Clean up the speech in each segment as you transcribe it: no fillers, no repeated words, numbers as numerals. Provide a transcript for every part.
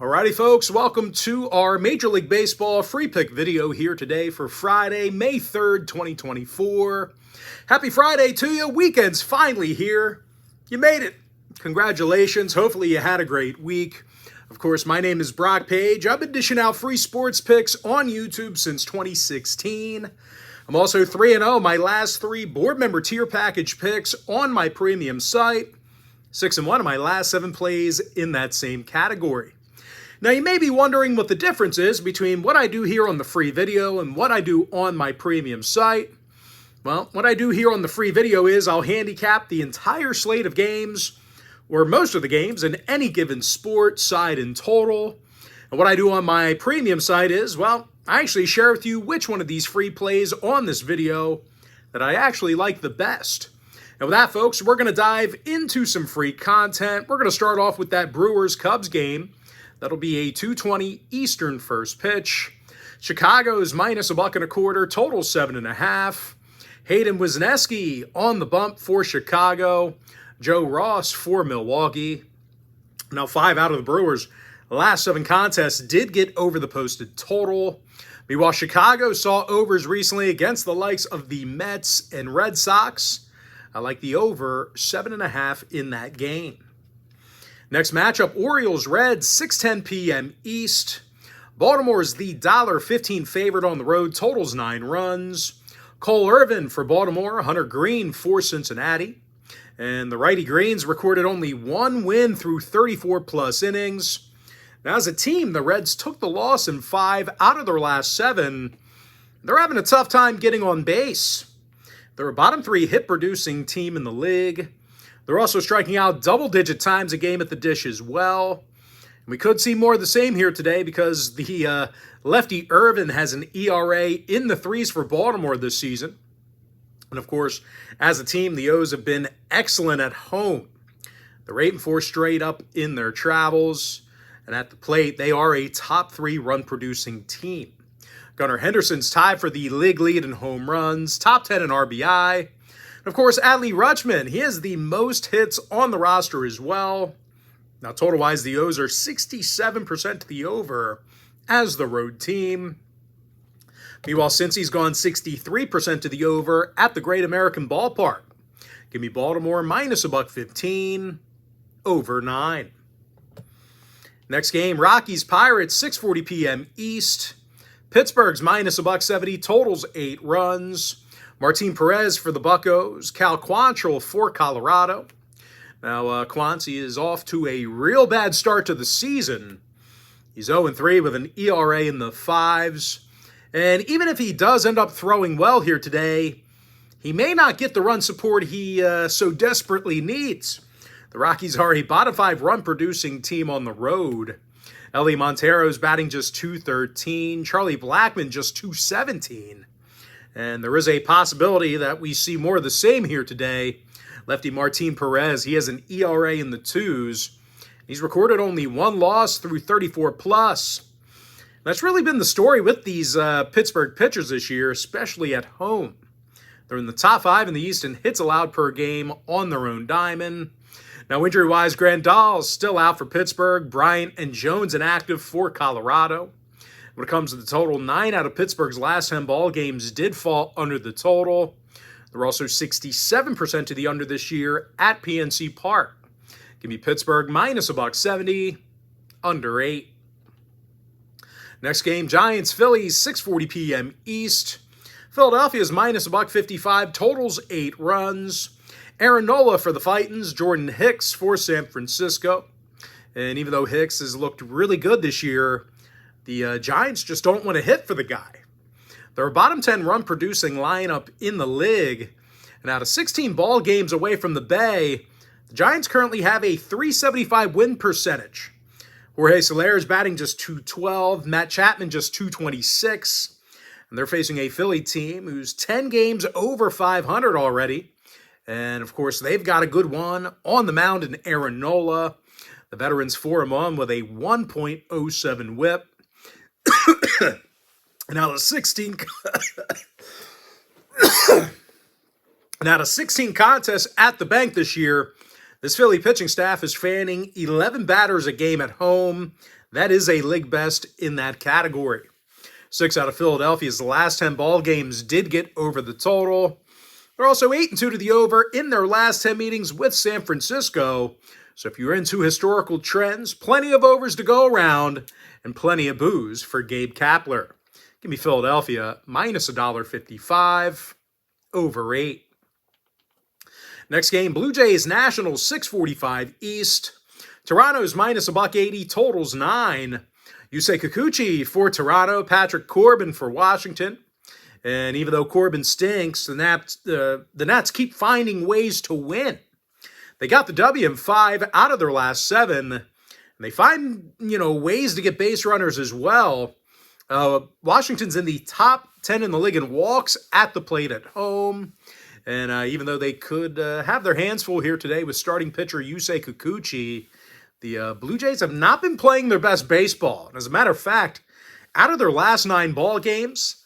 Alrighty, folks, welcome to our Major League Baseball free pick video here today for Friday, May 3rd, 2024. Happy Friday to you. Weekend's finally here. You made it. Congratulations. Hopefully you had a great week. Of course, my name is Brock Page. I've been dishing out free sports picks on YouTube since 2016. I'm also 3-0 my last three board member tier package picks on my premium site. 6-1 of my last 7 plays in that same category. Now, you may be wondering what the difference is between what I do here on the free video and what I do on my premium site. Well, what I do here on the free video is I'll handicap the entire slate of games, or most of the games, in any given sport, side, and total. And what I do on my premium site is, well, I actually share with you which one of these free plays on this video that I actually like the best. And with that, folks, we're going to dive into some free content. We're going to start off with that Brewers-Cubs game. That'll be a 2:20 Eastern first pitch. Chicago's minus $1.25, total 7.5. Hayden Wesneski on the bump for Chicago. Joe Ross for Milwaukee. Now, 5 out of the Brewers' last 7 contests did get over the posted total. Meanwhile, Chicago saw overs recently against the likes of the Mets and Red Sox. I like the over 7.5 in that game. Next matchup, Orioles-Reds, 6:10 p.m. East. Baltimore is the $1.15 favorite on the road, totals 9 runs. Cole Irvin for Baltimore, Hunter Green for Cincinnati. And the righty Greens recorded only 1 win through 34-plus innings. Now, as a team, the Reds took the loss in 5 out of their last 7. They're having a tough time getting on base. They're a bottom 3 hit-producing team in the league. They're also striking out double-digit times a game at the dish as well. And we could see more of the same here today because the lefty Irvin has an ERA in the 3s for Baltimore this season. And, of course, as a team, the O's have been excellent at home. They're 8-4 straight up in their travels. And at the plate, they are a top 3 run-producing team. Gunnar Henderson's tied for the league lead in home runs, top 10 in RBI. Of course, Adley Rutschman, he has the most hits on the roster as well. Now, total-wise, the O's are 67% to the over as the road team. Meanwhile, Cincy's gone 63% to the over at the Great American Ballpark. Give me Baltimore minus $1.15, over 9. Next game, Rockies-Pirates, 6:40 p.m. East. Pittsburgh's minus $1.70, totals 8 runs. Martin Perez for the Buccos, Cal Quantrill for Colorado. Now, Quancy is off to a real bad start to the season. He's 0-3 with an ERA in the 5s. And even if he does end up throwing well here today, he may not get the run support he so desperately needs. The Rockies are a bottom 5 run-producing team on the road. Ellie Montero's batting just .213. Charlie Blackmon just .217. And there is a possibility that we see more of the same here today. Lefty Martin Perez, he has an ERA in the 2s. He's recorded only 1 loss through 34-plus. That's really been the story with these Pittsburgh pitchers this year, especially at home. They're in the top 5 in the East in hits allowed per game on their own diamond. Now, injury-wise, Grandal's still out for Pittsburgh. Bryant and Jones inactive for Colorado. When it comes to the total, 9 out of Pittsburgh's last 10 ball games did fall under the total. They're also 67% to the under this year at PNC Park. Give me Pittsburgh minus $1.70, under 8. Next game, Giants-Phillies, 6:40 p.m. East. Philadelphia's minus $1.55, totals 8 runs. Aaron Nola for the Titans, Jordan Hicks for San Francisco. And even though Hicks has looked really good this year, the Giants just don't want to hit for the guy. They're a bottom 10 run-producing lineup in the league. And out of 16 ball games away from the Bay, the Giants currently have a .375 win percentage. Jorge Soler is batting just .212. Matt Chapman just .226. And they're facing a Philly team who's 10 games over .500 already. And, of course, they've got a good one on the mound in Aaron Nola. The veteran's 4-1 with a 1.07 whip. And out of 16 contests at the bank this year, this Philly pitching staff is fanning 11 batters a game at home. That is a league best in that category. 6 out of Philadelphia's last 10 ball games did get over the total. They're also 8-2 to the over in their last 10 meetings with San Francisco. So if you're into historical trends, plenty of overs to go around and plenty of boos for Gabe Kapler. Give me Philadelphia minus $1.55, over 8. Next game, Blue Jays Nationals 645 East. Toronto's minus $1.80, totals 9. Yusei Kikuchi for Toronto, Patrick Corbin for Washington. And even though Corbin stinks, the Nats keep finding ways to win. They got the W in 5 out of their last 7. And they find, ways to get base runners as well. Washington's in the top 10 in the league in walks at the plate at home. And even though they could have their hands full here today with starting pitcher Yusei Kikuchi, the Blue Jays have not been playing their best baseball. And as a matter of fact, out of their last 9 ball games,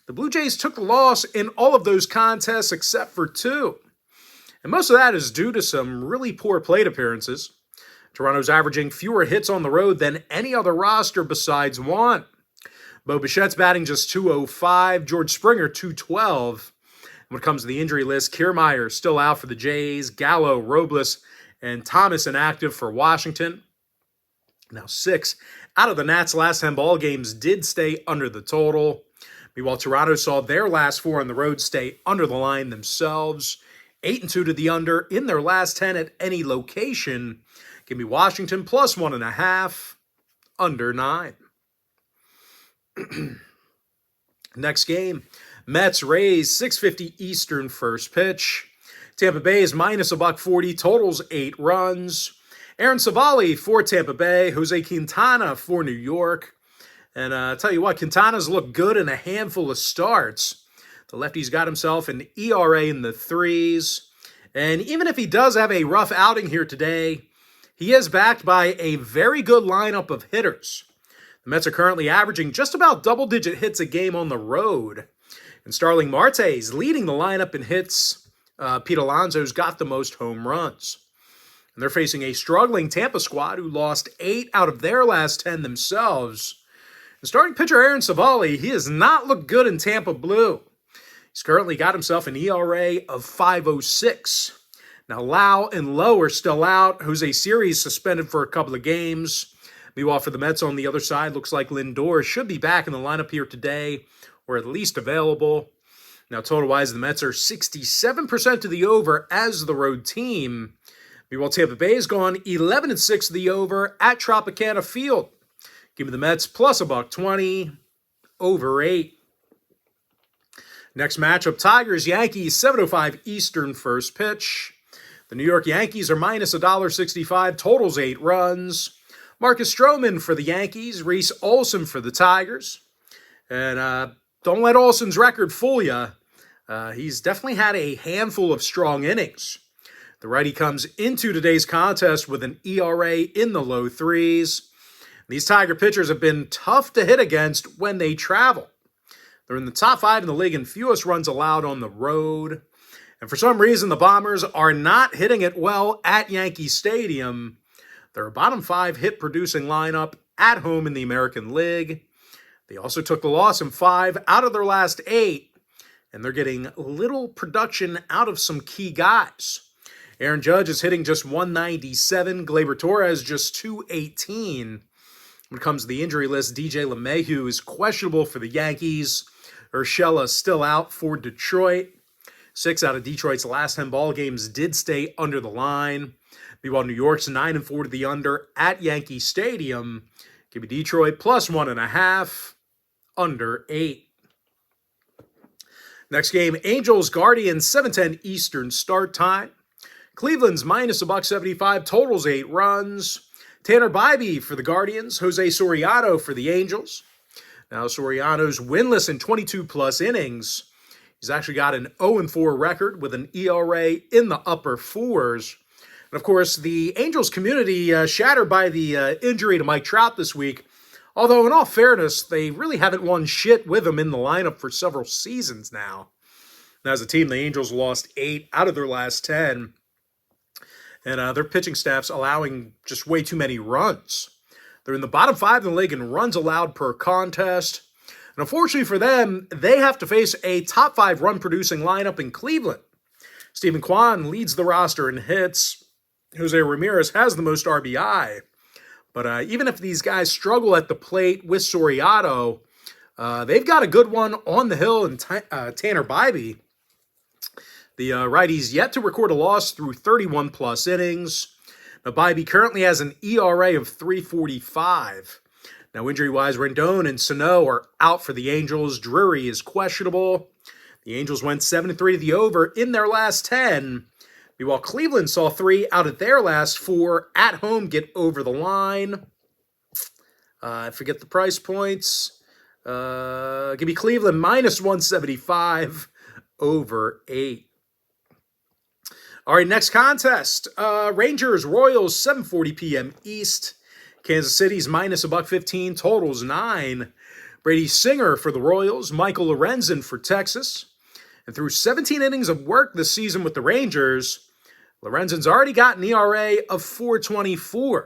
the Blue Jays took the loss in all of those contests except for 2. And most of that is due to some really poor plate appearances. Toronto's averaging fewer hits on the road than any other roster besides 1. Bo Bichette's batting just .205, George Springer .212. When it comes to the injury list, Kiermaier still out for the Jays, Gallo, Robles, and Thomas inactive for Washington. Now 6 out of the Nats' last 10 ball games did stay under the total. Meanwhile, Toronto saw their last 4 on the road stay under the line themselves. 8-2 to the under in their last 10 at any location. Give me Washington plus 1.5, under 9. Next game, Mets Rays 6:50 Eastern first pitch. Tampa Bay is minus $1.40, totals 8 runs. Aaron Savali for Tampa Bay, Jose Quintana for New York. And I'll tell you what, Quintana's looked good in a handful of starts. The lefty's got himself an ERA in the 3s. And even if he does have a rough outing here today, he is backed by a very good lineup of hitters. The Mets are currently averaging just about double-digit hits a game on the road. And Starling Marte's leading the lineup in hits. Pete Alonso's got the most home runs. And they're facing a struggling Tampa squad who lost 8 out of their last 10 themselves. And starting pitcher Aaron Savali, he has not looked good in Tampa Blue. He's currently got himself an ERA of 5.06. Now, Lau and Lowe are still out. Jose Siri's suspended for a couple of games. Meanwhile, for the Mets on the other side, looks like Lindor should be back in the lineup here today, or at least available. Now, total-wise, the Mets are 67% to the over as the road team. Meanwhile, Tampa Bay has gone 11-6 to the over at Tropicana Field. Give me the Mets plus $1.20, over 8. Next matchup, Tigers-Yankees, 7:05 Eastern first pitch. The New York Yankees are minus $1.65, totals 8 runs. Marcus Stroman for the Yankees, Reese Olson for the Tigers. And don't let Olson's record fool you. He's definitely had a handful of strong innings. The righty comes into today's contest with an ERA in the low 3s. These Tiger pitchers have been tough to hit against when they travel. They're in the top 5 in the league in fewest runs allowed on the road. And for some reason, the Bombers are not hitting it well at Yankee Stadium. They're a bottom 5 hit-producing lineup at home in the American League. They also took the loss in 5 out of their last 8. And they're getting little production out of some key guys. Aaron Judge is hitting just 197. Gleyber Torres just 218. When it comes to the injury list, DJ LeMahieu is questionable for the Yankees. Urshela still out for Detroit. 6 out of Detroit's last 10 ball games did stay under the line. Meanwhile, New York's 9-4 to the under at Yankee Stadium. Give me Detroit plus 1.5, under 8. Next game, Angels-Guardians, 7:10 Eastern start time. Cleveland's minus $1.75, totals 8 runs. Tanner Bybee for the Guardians, Jose Soriano for the Angels. Now, Soriano's winless in 22-plus innings. He's actually got an 0-4 record with an ERA in the upper 4s. And, of course, the Angels community shattered by the injury to Mike Trout this week. Although, in all fairness, they really haven't won shit with him in the lineup for several seasons now. Now, as a team, the Angels lost 8 out of their last 10. And their pitching staff's allowing just way too many runs. They're in the bottom 5 in the league in runs allowed per contest. And unfortunately for them, they have to face a top 5 run-producing lineup in Cleveland. Stephen Kwan leads the roster in hits. Jose Ramirez has the most RBI. But even if these guys struggle at the plate with Soriano, they've got a good one on the hill in Tanner Bybee. The righty's yet to record a loss through 31-plus innings. Now, Bybee currently has an ERA of 3.45. Now, injury-wise, Rendon and Sano are out for the Angels. Drury is questionable. The Angels went 7-3 to the over in their last 10. Meanwhile, Cleveland saw 3 out of their last 4 at home get over the line. I forget the price points. Give me Cleveland minus 175 over 8. All right, next contest. Rangers, Royals, 7:40 p.m. East. Kansas City's minus $1.15, totals 9. Brady Singer for the Royals, Michael Lorenzen for Texas. And through 17 innings of work this season with the Rangers, Lorenzen's already got an ERA of 4.24.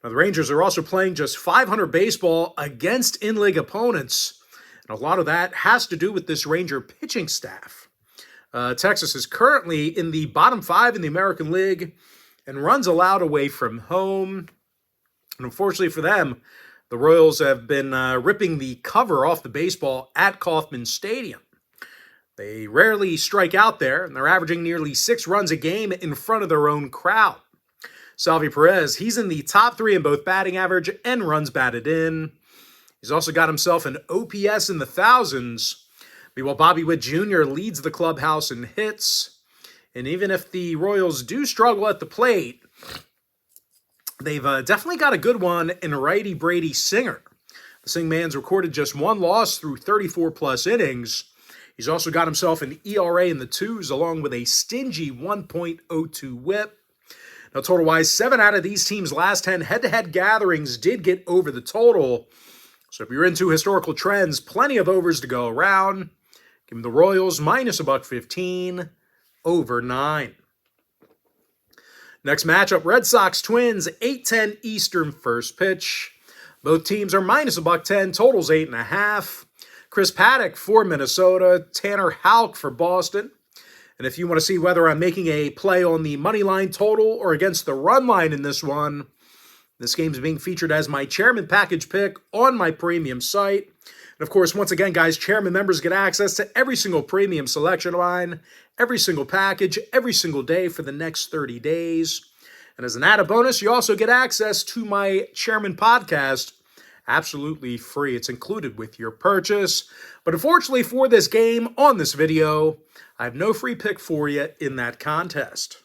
Now, the Rangers are also playing just .500 baseball against in-league opponents, and a lot of that has to do with this Ranger pitching staff. Texas is currently in the bottom 5 in the American League and runs allowed away from home. And unfortunately for them, the Royals have been ripping the cover off the baseball at Kauffman Stadium. They rarely strike out there, and they're averaging nearly 6 runs a game in front of their own crowd. Salvi Perez, he's in the top 3 in both batting average and runs batted in. He's also got himself an OPS in the thousands. Meanwhile, Bobby Witt Jr. leads the clubhouse in hits. And even if the Royals do struggle at the plate, they've definitely got a good one in righty Brady Singer. The Sing Man's recorded just 1 loss through 34-plus innings. He's also got himself an ERA in the 2s along with a stingy 1.02 whip. Now, total-wise, 7 out of these teams' last 10 head-to-head gatherings did get over the total. So if you're into historical trends, plenty of overs to go around. Give me the Royals minus $1.15 over 9. Next matchup, Red Sox Twins, 8:10 Eastern first pitch. Both teams are minus $1.10, totals 8.5. Chris Paddock for Minnesota, Tanner Houck for Boston. And if you want to see whether I'm making a play on the money line total or against the run line in this one, this game is being featured as my Chairman package pick on my premium site. And of course, once again, guys, Chairman members get access to every single premium selection line, every single package, every single day for the next 30 days. And as an added bonus, you also get access to my Chairman podcast absolutely free. It's included with your purchase. But unfortunately for this game on this video, I have no free pick for you in that contest.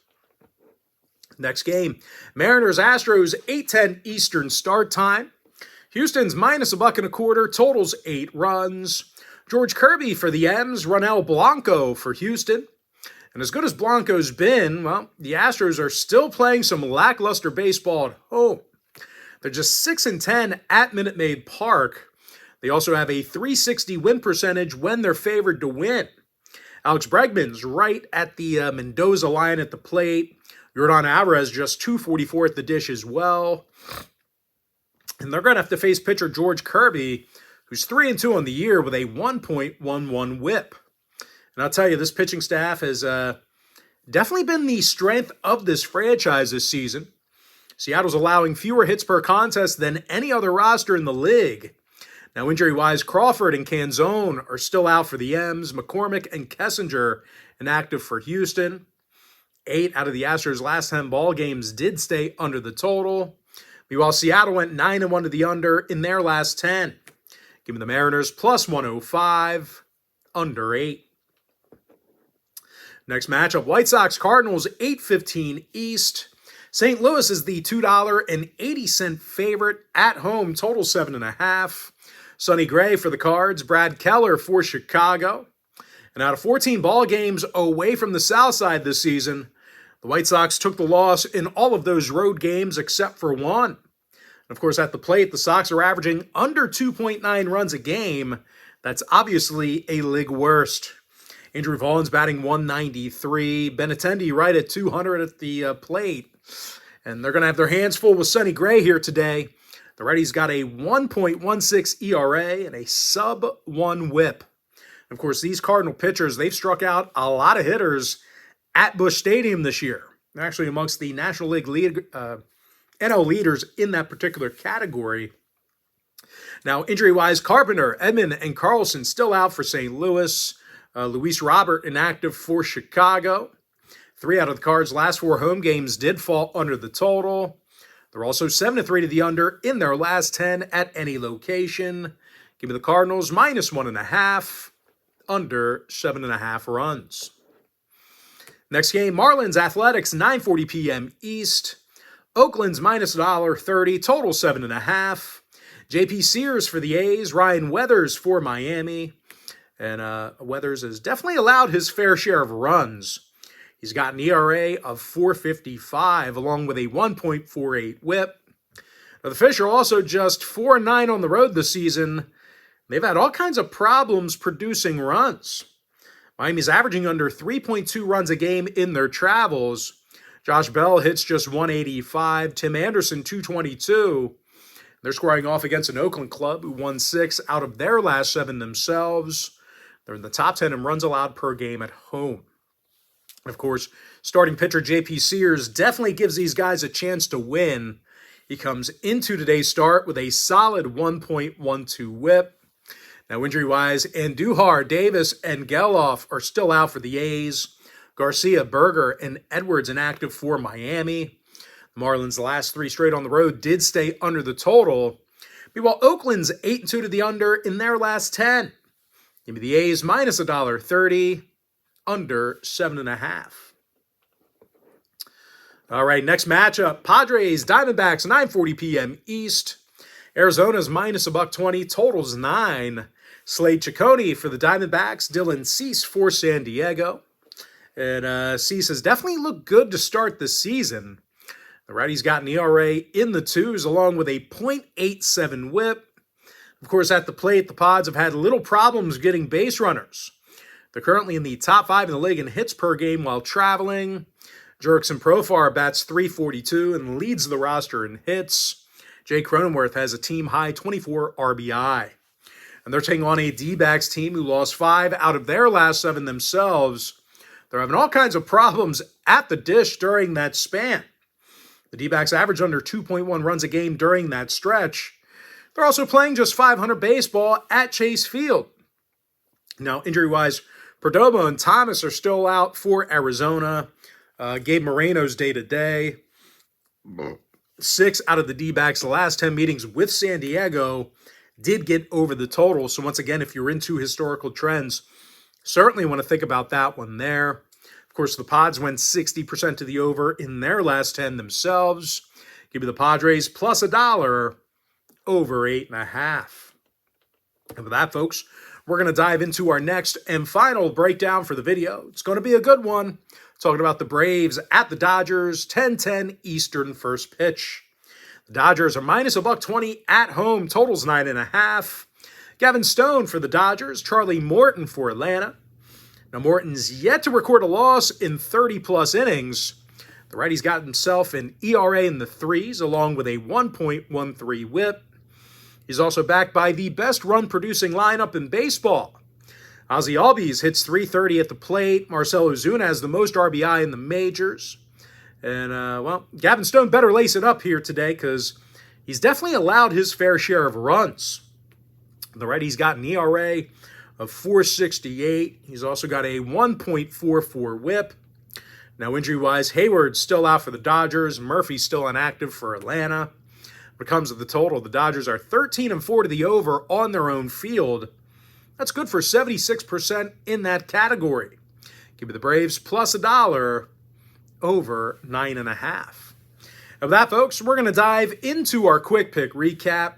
Next game, Mariners-Astros, 8:10 Eastern start time. Houston's minus $1.25, totals 8 runs. George Kirby for the M's, Ronel Blanco for Houston. And as good as Blanco's been, well, the Astros are still playing some lackluster baseball at home. They're just 6-10 at Minute Maid Park. They also have a .360 win percentage when they're favored to win. Alex Bregman's right at the Mendoza line at the plate. Yordan Alvarez just .244 at the dish as well. And they're going to have to face pitcher George Kirby, who's 3-2 on the year with a 1.11 whip. And I'll tell you, this pitching staff has definitely been the strength of this franchise this season. Seattle's allowing fewer hits per contest than any other roster in the league. Now, injury-wise, Crawford and Canzone are still out for the M's. McCormick and Kessinger inactive for Houston. 8 out of the Astros' last 10 ball games did stay under the total. Meanwhile, Seattle went 9-1 to the under in their last 10. Give me the Mariners plus 105, under 8. Next matchup, White Sox Cardinals, 8:15 East. St. Louis is the $2.80 favorite at home, total 7.5. Sonny Gray for the Cards, Brad Keller for Chicago. And out of 14 ball games away from the South Side this season, the White Sox took the loss in all of those road games except for one. And of course, at the plate, the Sox are averaging under 2.9 runs a game. That's obviously a league worst. Andrew Vaughn's batting 193. Benintendi right at 200 at the plate. And they're going to have their hands full with Sonny Gray here today. The righty's got a 1.16 ERA and a sub-1 whip. Of course, these Cardinal pitchers, they've struck out a lot of hitters at Busch Stadium this year. They're actually amongst the National League NL leaders in that particular category. Now, injury-wise, Carpenter, Edman, and Carlson still out for St. Louis. Luis Robert inactive for Chicago. 3 out of the Cards' last 4 home games did fall under the total. They're also 7-3 to the under in their last 10 at any location. Give me the Cardinals -1.5, under 7.5 runs. Next game, Marlins Athletics, 9:40 p.m. East. Oakland's -$1.30, total 7.5. JP Sears for the A's, Ryan Weathers for Miami. And Weathers has definitely allowed his fair share of runs. He's got an ERA of 4.55 along with a 1.48 whip. Now, the Fish are also just 4-9 on the road this season. They've had all kinds of problems producing runs. Miami's averaging under 3.2 runs a game in their travels. Josh Bell hits just 185. Tim Anderson, 222. They're squaring off against an Oakland club who won 6 out of their last 7 themselves. They're in the top 10 in runs allowed per game at home. Of course, starting pitcher JP Sears definitely gives these guys a chance to win. He comes into today's start with a solid 1.12 whip. Now, injury-wise, Andujar, Davis, and Geloff are still out for the A's. Garcia, Berger, and Edwards inactive for Miami. The Marlins' last 3 straight on the road did stay under the total. Meanwhile, Oakland's 8-2 to the under in their last 10. Give me the A's -$1.30, under 7.5. All right, next matchup, Padres, Diamondbacks, 9:40 p.m. East. Arizona's -$1.20, totals 9. Slade Ciccone for the Diamondbacks, Dylan Cease for San Diego. And Cease has definitely looked good to start the season. The righty's got an ERA in the 2s along with a .87 whip. Of course, at the plate, the Pods have had little problems getting base runners. They're currently in the top 5 in the league in hits per game while traveling. Jurickson Profar bats .342 and leads the roster in hits. Jay Cronenworth has a team-high 24 RBI. And they're taking on a D-backs team who lost 5 out of their last 7 themselves. They're having all kinds of problems at the dish during that span. The D-backs average under 2.1 runs a game during that stretch. They're also playing just .500 baseball at Chase Field. Now, injury-wise, Perdomo and Thomas are still out for Arizona. Gabe Moreno's day-to-day. 6 out of the D-backs' last 10 meetings with San Diego did get over the total. So once again, if you're into historical trends, certainly want to think about that one there. Of course, the Pods went 60% to the over in their last 10 themselves. Give me the Padres +$1, over 8.5. And with that, folks, we're going to dive into our next and final breakdown for the video. It's going to be a good one. Talking about the Braves at the Dodgers, 10:10 Eastern first pitch. The Dodgers are -$1.20 at home, totals 9.5. Gavin Stone for the Dodgers, Charlie Morton for Atlanta. Now, Morton's yet to record a loss in 30-plus innings. The righty's got himself an ERA in the 3s, along with a 1.13 whip. He's also backed by the best run-producing lineup in baseball. Ozzie Albies hits .330 at the plate. Marcell Ozuna has the most RBI in the majors. And, well, Gavin Stone better lace it up here today because he's definitely allowed his fair share of runs. The righty's got an ERA of 4.68. He's also got a 1.44 whip. Now, injury-wise, Hayward's still out for the Dodgers. Murphy's still inactive for Atlanta. When it comes to the total, the Dodgers are 13-4 to the over on their own field. That's good for 76% in that category. Give me the Braves +$1, over 9.5. Of that, folks, we're going to dive into our quick pick recap.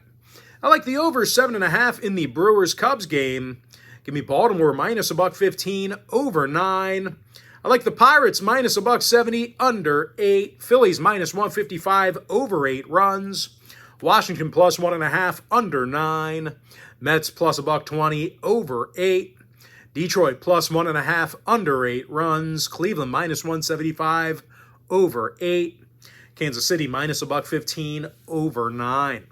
I like the over 7.5 in the Brewers-Cubs game. Give me Baltimore -$1.15, over 9. I like the Pirates -$1.70, under 8. Phillies -155, over 8 runs. Washington +1.5, under 9. Mets +$1.20, over 8. Detroit +1.5, under 8 runs. Cleveland -175, over 8. Kansas City -$1.15, over 9.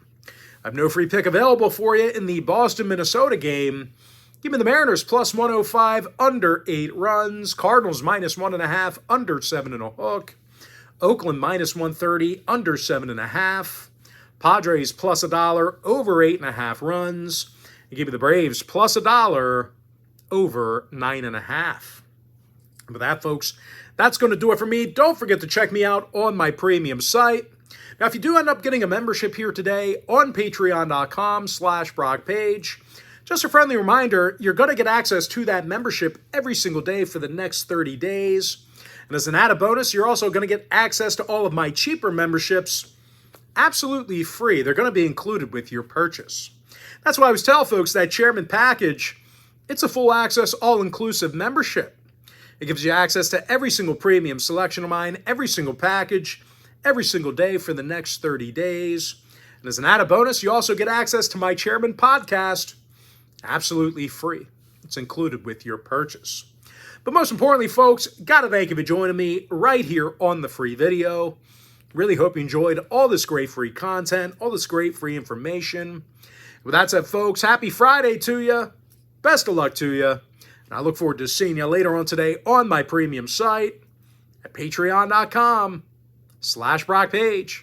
I have no free pick available for you in the Boston-Minnesota game. Give me the Mariners plus 105, under 8 runs. Cardinals minus 1.5, under 7.5. Oakland minus 130, under 7.5. Padres plus $1, over 8.5 runs. And give me the Braves plus $1, over 9.5. With that, folks, that's going to do it for me. Don't forget to check me out on my premium site. Now, if you do end up getting a membership here today on patreon.com/BrockPage, just a friendly reminder, you're going to get access to that membership every single day for the next 30 days. And as an added bonus, you're also going to get access to all of my cheaper memberships absolutely free. They're going to be included with your purchase. That's why I always tell folks that Chairman Package, it's a full access, all-inclusive membership. It gives you access to every single premium selection of mine, every single package, every single day for the next 30 days. And as an added bonus, you also get access to my Chairman podcast absolutely free. It's included with your purchase. But most importantly, folks, got to thank you for joining me right here on the free video. Really hope you enjoyed all this great free content, all this great free information. With that said, folks, happy Friday to you. Best of luck to you. And I look forward to seeing you later on today on my premium site at patreon.com/BrockPage.